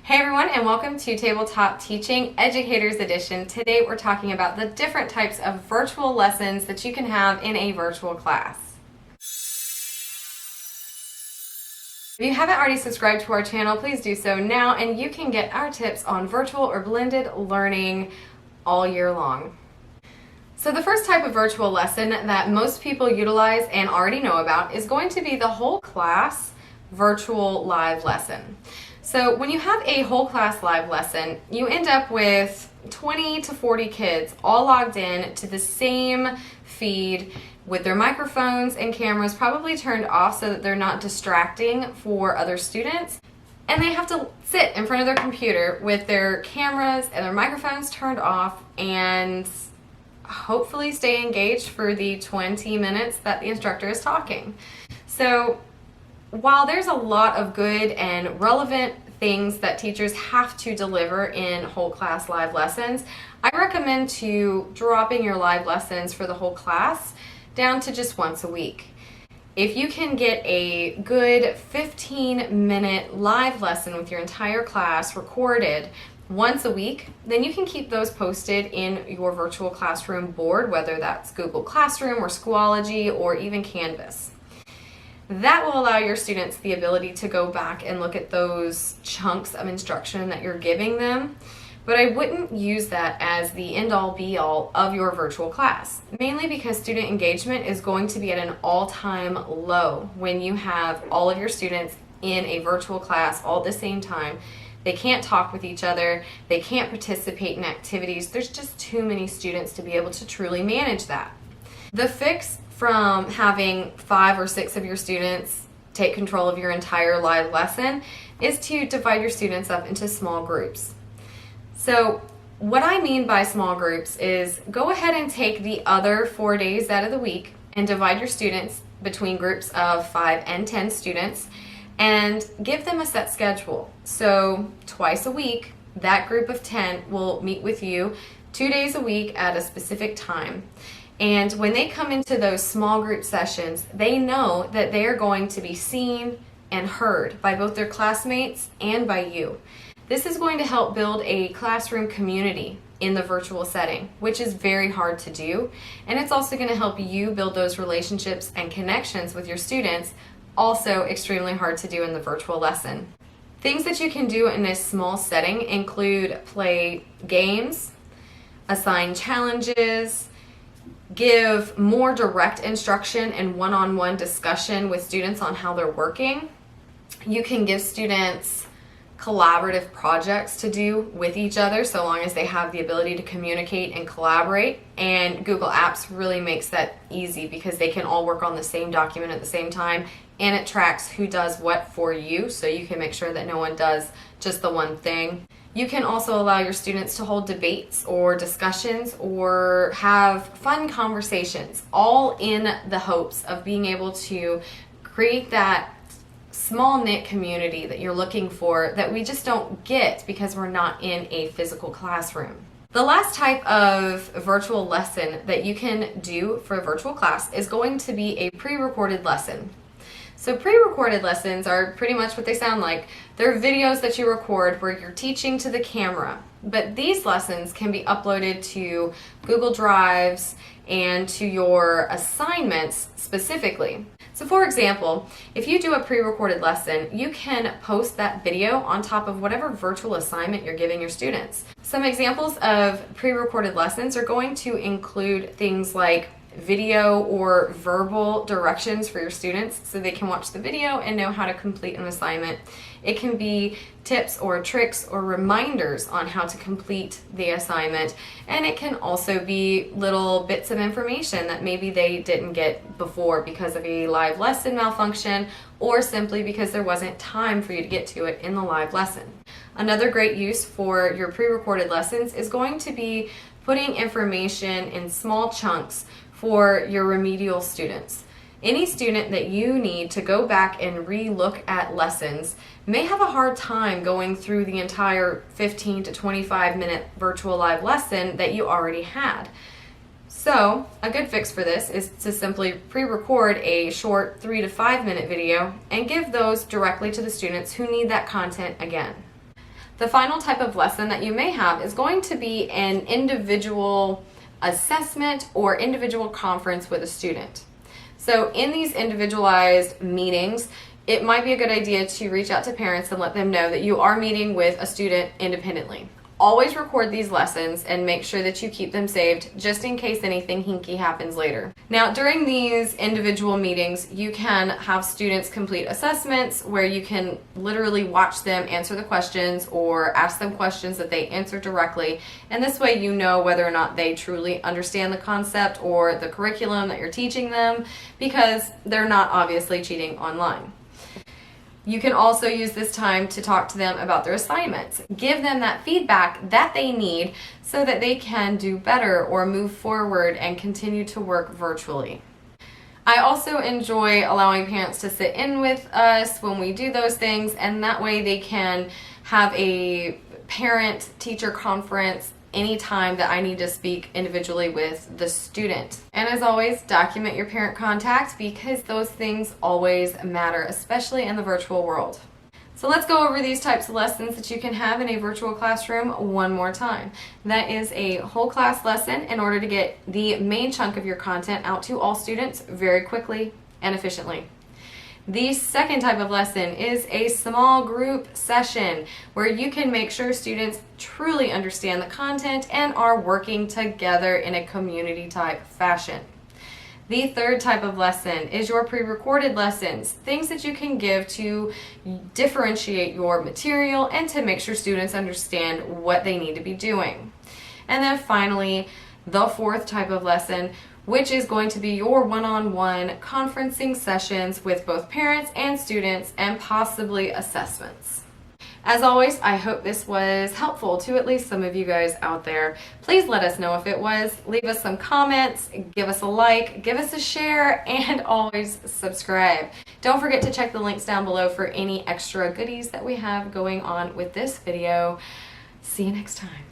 Hey everyone, and welcome to Tabletop Teaching Educators Edition. Today we're talking about the different types of virtual lessons that you can have in a virtual class. If you haven't already subscribed to our channel, please do so now, and you can get our tips on virtual or blended learning all year long. So the first type of virtual lesson that most people utilize and already know about is going to be the whole class virtual live lesson. So when you have a whole class live lesson, you end up with 20 to 40 kids all logged in to the same feed with their microphones and cameras probably turned off so that they're not distracting for other students. And they have to sit in front of their computer with their cameras and their microphones turned off and hopefully stay engaged for the 20 minutes that the instructor is talking. So while there's a lot of good and relevant things that teachers have to deliver in whole class live lessons, I recommend to dropping your live lessons for the whole class down to just once a week. If you can get a good 15-minute live lesson with your entire class recorded once a week, then you can keep those posted in your virtual classroom board, whether that's Google Classroom or Schoology or even Canvas. That will allow your students the ability to go back and look at those chunks of instruction that you're giving them, but I wouldn't use that as the end-all be-all of your virtual class, mainly because student engagement is going to be at an all-time low when you have all of your students in a virtual class all at the same time. They can't talk with each other, they can't participate in activities. There's just too many students to be able to truly manage that. The fix from having 5 or 6 of your students take control of your entire live lesson is to divide your students up into small groups. So what I mean by small groups is go ahead and take the other 4 days out of the week and divide your students between groups of 5 and 10 students and give them a set schedule. So twice a week, that group of 10 will meet with you 2 days a week at a specific time. And when they come into those small group sessions, they know that they are going to be seen and heard by both their classmates and by you. This is going to help build a classroom community in the virtual setting, which is very hard to do. And it's also going to help you build those relationships and connections with your students, also extremely hard to do in the virtual lesson. Things that you can do in a small setting include play games, assign challenges, give more direct instruction and one-on-one discussion with students on how they're working. You can give students collaborative projects to do with each other so long as they have the ability to communicate and collaborate. And Google Apps really makes that easy because they can all work on the same document at the same time, and it tracks who does what for you so you can make sure that no one does just the one thing. You can also allow your students to hold debates or discussions or have fun conversations, all in the hopes of being able to create that small knit community that you're looking for that we just don't get because we're not in a physical classroom. The last type of virtual lesson that you can do for a virtual class is going to be a pre-recorded lesson. So pre-recorded lessons are pretty much what they sound like. They're videos that you record where you're teaching to the camera. But these lessons can be uploaded to Google Drives and to your assignments specifically. So for example, if you do a pre-recorded lesson, you can post that video on top of whatever virtual assignment you're giving your students. Some examples of pre-recorded lessons are going to include things like video or verbal directions for your students so they can watch the video and know how to complete an assignment. It can be tips or tricks or reminders on how to complete the assignment, and it can also be little bits of information that maybe they didn't get before because of a live lesson malfunction or simply because there wasn't time for you to get to it in the live lesson. Another great use for your pre-recorded lessons is going to be putting information in small chunks for your remedial students. Any student that you need to go back and re-look at lessons may have a hard time going through the entire 15 to 25 minute virtual live lesson that you already had. So a good fix for this is to simply pre-record a short 3 to 5 minute video and give those directly to the students who need that content again. The final type of lesson that you may have is going to be an individual assessment or individual conference with a student. So in these individualized meetings, it might be a good idea to reach out to parents and let them know that you are meeting with a student independently. Always record these lessons and make sure that you keep them saved just in case anything hinky happens later. Now, during these individual meetings, you can have students complete assessments where you can literally watch them answer the questions or ask them questions that they answer directly. And this way you know whether or not they truly understand the concept or the curriculum that you're teaching them, because they're not obviously cheating online. You can also use this time to talk to them about their assignments. Give them that feedback that they need so that they can do better or move forward and continue to work virtually. I also enjoy allowing parents to sit in with us when we do those things, and that way they can have a parent-teacher conference anytime that I need to speak individually with the student. And as always, document your parent contact, because those things always matter, especially in the virtual world. So let's go over these types of lessons that you can have in a virtual classroom one more time. That is a whole class lesson in order to get the main chunk of your content out to all students very quickly and efficiently. The second type of lesson is a small group session where you can make sure students truly understand the content and are working together in a community type fashion. The third type of lesson is your pre-recorded lessons, things that you can give to differentiate your material and to make sure students understand what they need to be doing. And then finally, the fourth type of lesson, which is going to be your one-on-one conferencing sessions with both parents and students and possibly assessments. As always, I hope this was helpful to at least some of you guys out there. Please let us know if it was. Leave us some comments, give us a like, give us a share, and always subscribe. Don't forget to check the links down below for any extra goodies that we have going on with this video. See you next time.